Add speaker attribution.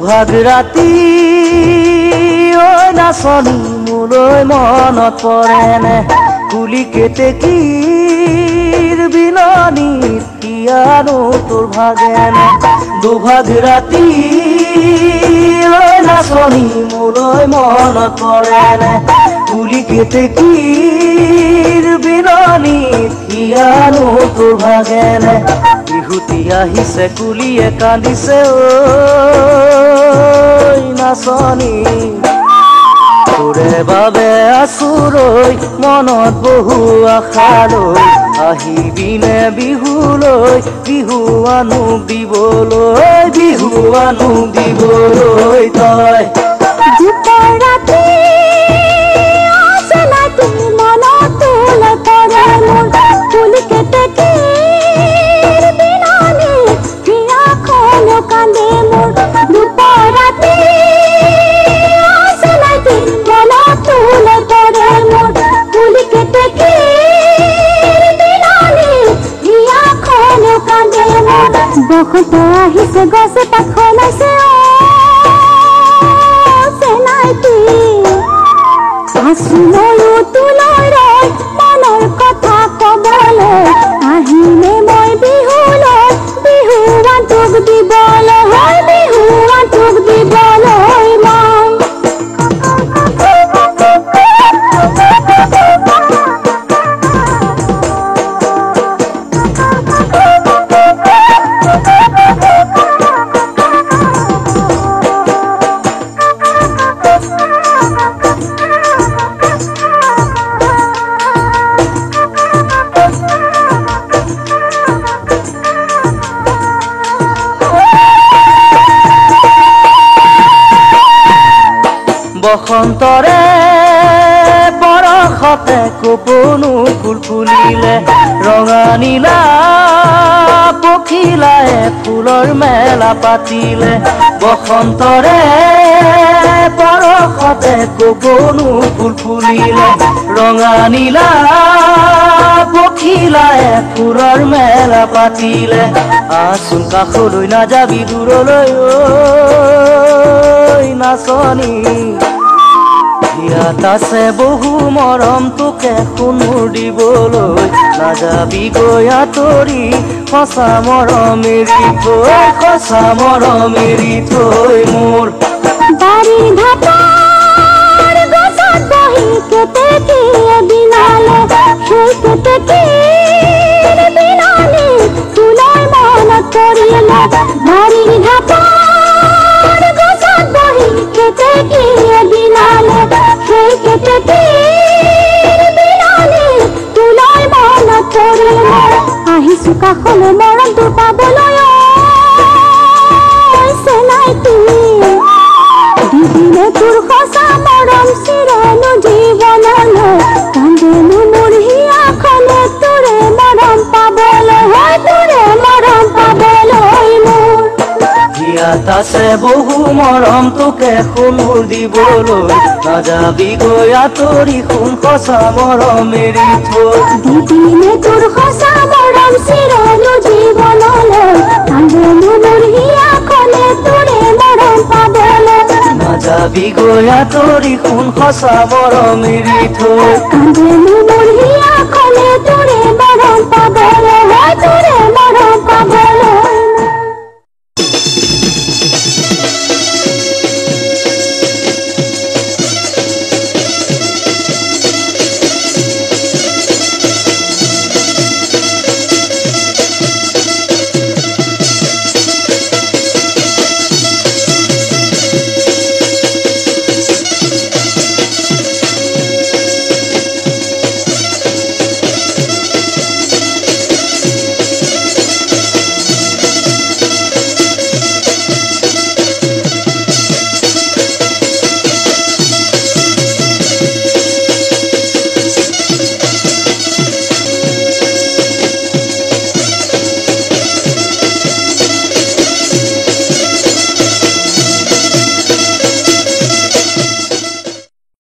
Speaker 1: দুভাগ ৰাতি ঐ নাচনী মোলৈ মনত পৰেনে কুলি কেতেকীৰ বিলনীত কিয়ানো তোৰ ভাগেনে দুভাগ ৰাতি ঐ নাচনী মোলৈ মনত পৰেনে কুলি কেতেকীৰ বিলনীত কিয়ানো তোৰ ভাগেনে বিহুতি আহিছে কুলিয়ে কান্দিছে ঐ নাচনী তোৰে বাবে আছো ৰৈ মনত বহু আশা লৈ আহিবিনে বিহুলৈ বিহু আনুক দিবলৈ তই
Speaker 2: বসন্ত আহিছে গছে পাত খনাইছে চেনাইটি আছো ময়ো তোলৈ ৰৈ মনৰ কথা কবলৈ আহিলে মই বিহুলৈ বিহু আনটোক দিবলৈ হয় বিহু আনটোক দিবলৈ মই
Speaker 1: বসন্তৰে বৰষতে কপনো ফুল ফুলিলে ৰঙা নীলা পখিলাই ফুলৰ মেলা পাতিলে বসন্তৰে বৰষতে কপনো ফুল ফুলিলে ৰঙা নীলা পখিলাই ফুলৰ মেলা পাতিলে আচোন কাষলৈ নাযাবি দূৰলৈ ঐ নাচনী ইয়াত আছে বহু মৰম তোকে সোণৰ দিবলৈ নাযাবি গৈ আঁতৰি সঁচা মৰম এৰি থৈ মোৰ
Speaker 2: বাৰীৰ ঢাপৰ গছত বহি কেতেকীয়ে বিনালে সেই কেতেকীৰ বিনালে তোলৈ মনত পৰিলে বাৰীৰ ঢাপৰ গছত বহি কেতেকীয়ে বিনালে সেই কেতেকীৰ বিনালে তোলৈ মনত পৰিলে আহিছো কাষলৈ মৰমটো পাবলৈ চেনাইটি দিদিলে তোৰ সঁচা মৰম চিৰনো জীৱনলৈ কান্দেনো মোৰ হিয়াখনে তোৰে মৰম পাবলৈ হয় তোৰে মৰম পাবলৈ মোৰ
Speaker 1: ইয়াত আছে বহু মৰম তোকে সোণৰ দিবলৈ নাযাবি গৈ আঁতৰি সোণ সঁচা মৰম এৰি থৈ
Speaker 2: দিদিলে তোৰ সঁচা মৰম চিৰনো জীৱনলৈ কান্দেনো মোৰ হিয়াখনে তোৰে মৰম পাবলৈ
Speaker 1: নাযাবি গৈ আঁতৰি সোণ সঁচা মৰম এৰি থৈ
Speaker 2: কান্দেনো মোৰ হিয়াখনে তোৰে